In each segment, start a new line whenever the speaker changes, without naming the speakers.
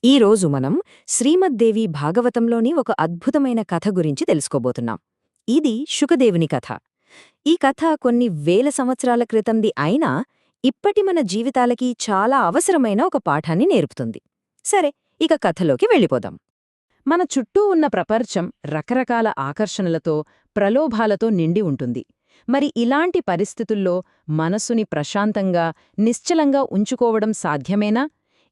ఈరోజు మనం శ్రీమద్దేవి భాగవతంలోని ఒక అద్భుతమైన కథ గురించి తెలుసుకోబోతున్నాం. ఇది శుకదేవుని కథ. ఈ కథ కొన్ని వేల సంవత్సరాల క్రితంది అయినా ఇప్పటి మన జీవితాలకి చాలా అవసరమైన ఒక పాఠాన్ని నేర్పుతుంది. సరే, ఇక కథలోకి వెళ్ళిపోదాం.
మన చుట్టూ ఉన్న ప్రపంచం రకరకాల ఆకర్షణలతో, ప్రలోభాలతో నిండి ఉంటుంది. మరి ఇలాంటి పరిస్థితుల్లో మనసుని ప్రశాంతంగా, నిశ్చలంగా ఉంచుకోవడం సాధ్యమేనా?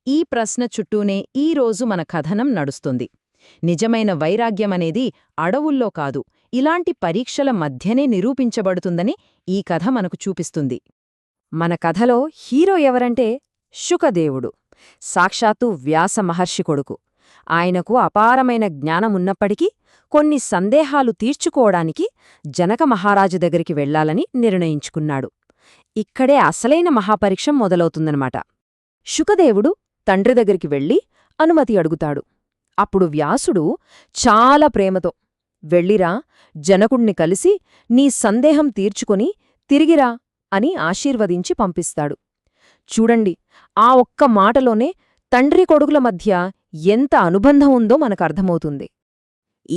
ఈ ప్రశ్న చుట్టూనే ఈరోజు మన కథనం నడుస్తుంది. నిజమైన వైరాగ్యమనేది అడవుల్లో కాదు, ఇలాంటి పరీక్షల మధ్యనే నిరూపించబడుతుందని ఈ కథ మనకు చూపిస్తుంది.
మన కథలో హీరో ఎవరంటే శుకదేవుడు, సాక్షాత్తు వ్యాస మహర్షి కొడుకు. ఆయనకు అపారమైన జ్ఞానమున్నప్పటికీ కొన్ని సందేహాలు తీర్చుకోవడానికి జనక మహారాజు దగ్గరికి వెళ్లాలని నిర్ణయించుకున్నాడు. ఇక్కడే అసలైన మహాపరీక్ష మొదలవుతుందన్నమాట. శుకదేవుడు తండ్రి దగ్గరికి వెళ్లి అనుమతి అడుగుతాడు. అప్పుడు వ్యాసుడు చాలా ప్రేమతో, వెళ్ళిరా, జనకుణ్ణి కలిసి నీ సందేహం తీర్చుకొని తిరిగిరా అని ఆశీర్వదించి పంపిస్తాడు. చూడండి, ఆ ఒక్క మాటలోనే తండ్రి కొడుకుల మధ్య ఎంత అనుబంధం ఉందో మనకర్థమవుతుంది.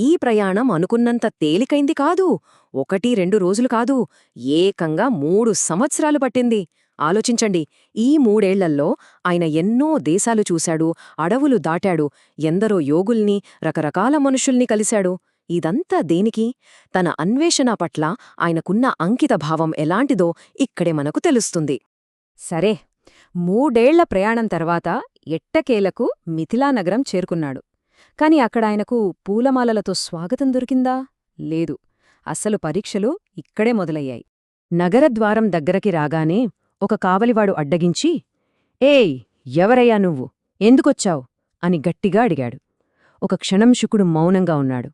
ఈ ప్రయాణం అనుకున్నంత తేలికైంది కాదు. 1-2 రోజులు కాదు, ఏకంగా 3 సంవత్సరాలు పట్టింది. ఆలోచించండి, ఈ 3 ఏళ్లల్లో ఆయన ఎన్నో దేశాలు చూశాడు, అడవులు దాటాడు, ఎందరో యోగుల్ని, రకరకాల మనుషుల్ని కలిశాడు. ఇదంతా దేనికి? తన అన్వేషణ పట్ల ఆయనకున్న అంకితభావం ఎలాంటిదో ఇక్కడే మనకు తెలుస్తుంది. సరే, 3 ఏళ్ల ప్రయాణం తర్వాత ఎట్టకేలకు మిథిలానగరం చేరుకున్నాడు. కాని అక్కడ ఆయనకు పూలమాలలతో స్వాగతం దొరికిందా? లేదు. అసలు పరీక్షలు ఇక్కడే మొదలయ్యాయి. నగరద్వారం దగ్గరకి రాగానే ఒక కావలివాడు అడ్డగించి, ఏయ్, ఎవరయ్యా నువ్వు, ఎందుకొచ్చావు అని గట్టిగా అడిగాడు. ఒక క్షణం శుకుడు మౌనంగా ఉన్నాడు.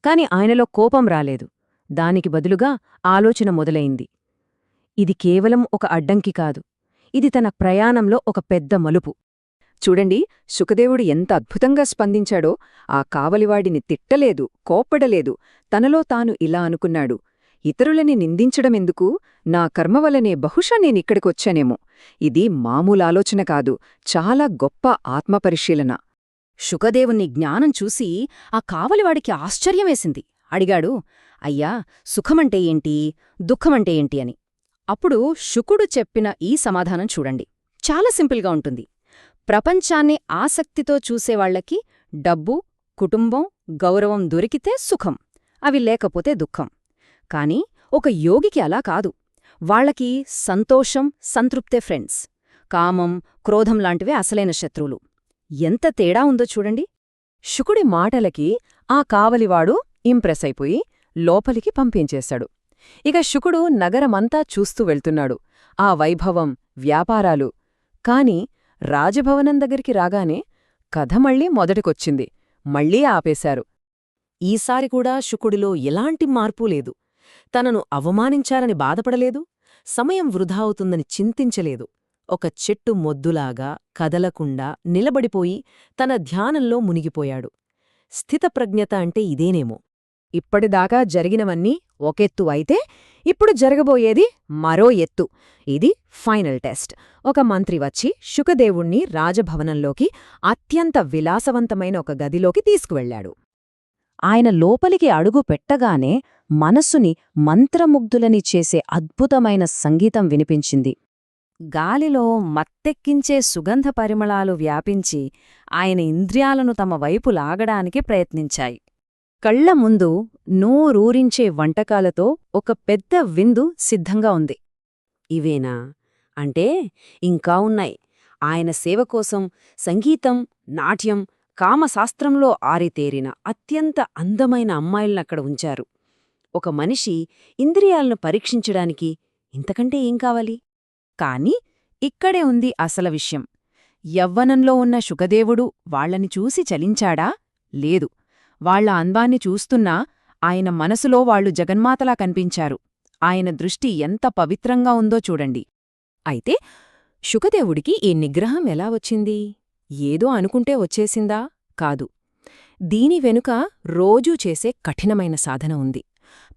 కాని ఆయనలో కోపం రాలేదు. దానికి బదులుగా ఆలోచన మొదలైంది. ఇది కేవలం ఒక అడ్డంకి కాదు, ఇది తన ప్రయాణంలో ఒక పెద్ద మలుపు. చూడండి, శుకదేవుడు ఎంత అద్భుతంగా స్పందించాడో. ఆ కావలివాడిని తిట్టలేదు, కోప్పడలేదు. తనలో తాను ఇలా అనుకున్నాడు, ఇతరులని నిందించడమెందుకు? నా కర్మవలనే బహుశా నేనిక్కడికొచ్చానేమో. ఇది మామూలాలోచన కాదు, చాలా గొప్ప ఆత్మపరిశీలన.
శుకదేవుని జ్ఞానం చూసి ఆ కావలివాడికి ఆశ్చర్యమేసింది. అడిగాడు, అయ్యా, సుఖమంటే ఏంటి, దుఃఖమంటే ఏంటి అని. అప్పుడు శుకుడు చెప్పిన ఈ సమాధానం చూడండి, చాలా సింపుల్గా ఉంటుంది. ప్రపంచాన్ని ఆసక్తితో చూసేవాళ్లకి డబ్బు, కుటుంబం, గౌరవం దొరికితే సుఖం, అవి లేకపోతే దుఃఖం. కాని ఒక యోగికి అలా కాదు. వాళ్లకి సంతోషం, సంతృప్తే ఫ్రెండ్స్. కామం, క్రోధం లాంటివే అసలైన శత్రువులు. ఎంత తేడా ఉందో చూడండి.
శుకుడి మాటలకి ఆ కావలివాడు ఇంప్రెస్ అయిపోయి లోపలికి పంపించేశాడు. ఇక శుకుడు నగరమంతా చూస్తూ వెళ్తున్నాడు, ఆ వైభవం, వ్యాపారాలు. కాని రాజభవనం దగ్గరికి రాగానే కథ మళ్లీ మొదటికొచ్చింది. మళ్లీ ఆపేశారు. ఈసారి కూడా శుకుడిలో ఎలాంటి మార్పూ లేదు. తనను అవమానించారని బాధపడలేదు, సమయం వృధా అవుతుందని చింతించలేదు. ఒక చెట్టు మొద్దులాగా కదలకుండా నిలబడిపోయి తన ధ్యానంలో మునిగిపోయాడు. స్థితప్రజ్ఞత అంటే ఇదేనేమో. ఇప్పటిదాకా జరిగినవన్నీ ఒకెత్తు అయితే ఇప్పుడు జరగబోయేది మరో ఎత్తు. ఇది ఫైనల్ టెస్ట్. ఒక మంత్రి వచ్చి శుకదేవుణ్ణి రాజభవనంలోకి, అత్యంత విలాసవంతమైన ఒక గదిలోకి తీసుకువెళ్లాడు. ఆయన లోపలికి అడుగు పెట్టగానే మనస్సుని మంత్రముగ్ధులని చేసే అద్భుతమైన సంగీతం వినిపించింది. గాలిలో మత్తెక్కించే సుగంధ పరిమళాలు వ్యాపించి ఆయన ఇంద్రియాలను తమ వైపు లాగడానికి ప్రయత్నించాయి. కళ్ల ముందు నోరూరించే వంటకాలతో ఒక పెద్ద విందు సిద్ధంగా ఉంది. ఇవేనా అంటే ఇంకా ఉన్నాయి. ఆయన సేవ కోసం సంగీతం, నాట్యం, కామశాస్త్రంలో ఆరితేరిన అత్యంత అందమైన అమ్మాయిలనక్కడ ఉంచారు. ఒక మనిషి ఇంద్రియాలను పరీక్షించడానికి ఇంతకంటే ఏం కావాలి? కాని ఇక్కడే ఉంది అసలు విషయం. యవ్వనంలో ఉన్న శుకదేవుడు వాళ్లని చూసి చలించాడా? లేదు. వాళ్ల అందాన్ని చూస్తున్నా ఆయన మనసులో వాళ్లు జగన్మాతలా కనిపించారు. ఆయన దృష్టి ఎంత పవిత్రంగా ఉందో చూడండి. అయితే శుకదేవుడికి ఈ నిగ్రహం ఎలా వచ్చింది? ఏదో అనుకుంటే వచ్చేసిందా? కాదు. దీని వెనుక రోజూ చేసే కఠినమైన సాధన ఉంది.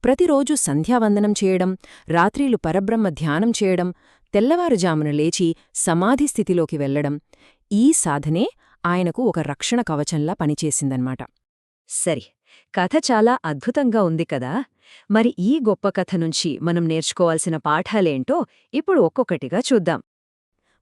ప్రతిరోజూ సంధ్యావందనం చేయడం, రాత్రిలు పరబ్రహ్మ ధ్యానం చేయడం, తెల్లవారుజామున లేచి సమాధిస్థితిలోకి వెళ్లడం, ఈ సాధనే ఆయనకు ఒక రక్షణ కవచంలా పనిచేసిందన్నమాట.
సరి, కథ చాలా అద్భుతంగా ఉంది కదా. మరి ఈ గొప్ప కథ నుంచి మనం నేర్చుకోవాల్సిన పాఠాలేంటో ఇప్పుడు ఒక్కొక్కటిగా చూద్దాం.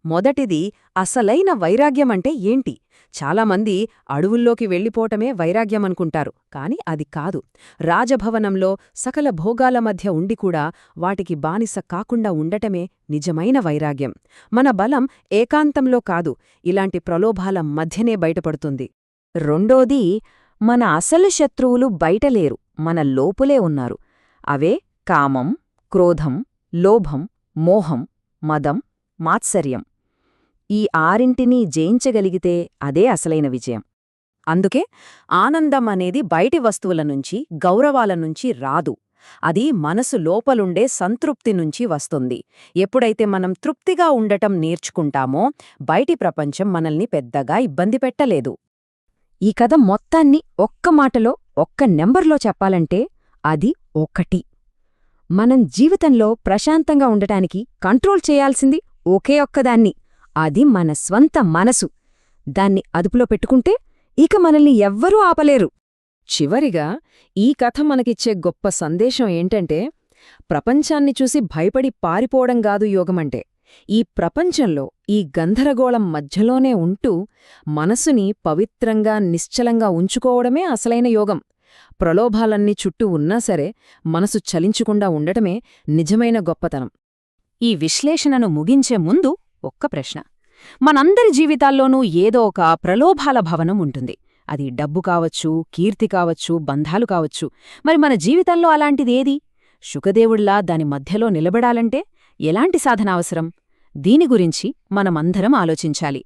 మొదటిది, అసలైన వైరాగ్యమంటే ఏంటి? చాలామంది అడవుల్లోకి వెళ్ళిపోవటమే వైరాగ్యమనుకుంటారు, కాని అది కాదు. రాజభవనంలో సకల భోగాల మధ్య ఉండి కూడా వాటికి బానిస కాకుండా ఉండటమే నిజమైన వైరాగ్యం. మన బలం ఏకాంతంలో కాదు, ఇలాంటి ప్రలోభాల మధ్యనే బయటపడుతుంది. రెండోది, మన అసలు శత్రువులు బయటలేరు, మన లోపులే ఉన్నారు. అవే కామం, క్రోధం, లోభం, మోహం, మదం, మాత్సర్యం. ఈ ఆరింటినీ జయించగలిగితే అదే అసలైన విజయం. అందుకే ఆనందం అనేది బయటి వస్తువుల నుంచి, గౌరవాల నుంచి రాదు. అది మనసు లోపలుండే సంతృప్తి నుంచి వస్తుంది. ఎప్పుడైతే మనం తృప్తిగా ఉండటం నేర్చుకుంటామో బయటి ప్రపంచం మనల్ని పెద్దగా ఇబ్బంది పెట్టలేదు. ఈ కథ మొత్తాన్ని ఒక్క మాటలో, ఒక్క నెంబర్లో చెప్పాలంటే అది 1. మనం జీవితంలో ప్రశాంతంగా ఉండటానికి కంట్రోల్ చేయాల్సింది ఒకే ఒక్కదాన్ని, అది మన స్వంత మనసు. దాన్ని అదుపులో పెట్టుకుంటే ఇక మనల్ని ఎవ్వరూ ఆపలేరు. చివరిగా ఈ కథ మనకిచ్చే గొప్ప సందేశం ఏంటంటే, ప్రపంచాన్ని చూసి భయపడి పారిపోవడం గాదు యోగమంటే. ఈ ప్రపంచంలో, ఈ గందరగోళం మధ్యలోనే ఉంటూ మనసుని పవిత్రంగా, నిశ్చలంగా ఉంచుకోవడమే అసలైన యోగం. ప్రలోభాలన్నీ చుట్టూ ఉన్నా సరే మనసు చలించకుండా ఉండటమే నిజమైన గొప్పతనం. ఈ విశ్లేషణను ముగించే ముందు ఒక్క ప్రశ్న. మనందరి జీవితాల్లోనూ ఏదో ఒక ప్రలోభాల భవనం ఉంటుంది. అది డబ్బు కావచ్చు, కీర్తి కావచ్చు, బంధాలు కావచ్చు. మరి మన జీవితంలో అలాంటిదేది? శుకదేవుళ్లా దాని మధ్యలో నిలబడాలంటే ఎలాంటి సాధన అవసరం? దీని గురించి మనమందరం ఆలోచించాలి.